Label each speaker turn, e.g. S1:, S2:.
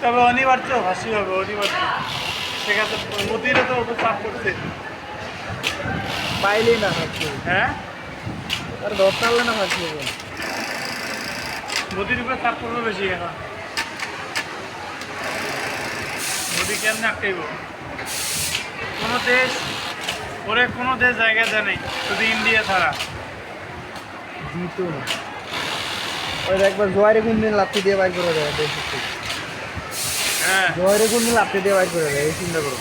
S1: তবে অনিবার্য ফাঁসি হবে, অনিবার্য। সেখানে মোদিরও তো ওপর চাপ করছে।
S2: পাইলেই না ফাঁসি হবে।
S1: হ্যাঁ,
S2: আর ধরতে পারলে না ফাঁসি হবে।
S1: মোদির উপরে চাপ পড়বে বেশি এখন। মোদি কেমনে আটকাইব? কোনো দেশ ওরে কোনো দেশ জায়গা দেয় নাই, শুধু ইন্ডিয়া ছাড়া।
S2: জিতো না। ওই একবার জোয়ারে কোন দিন লাফি দিয়ে বাইর করে দেয় দেশ থেকে।
S1: হ্যাঁ,
S2: জোয়ারে কোন দিন লাফি দিয়ে বাইর করে দেয়, এই চিন্তা করো।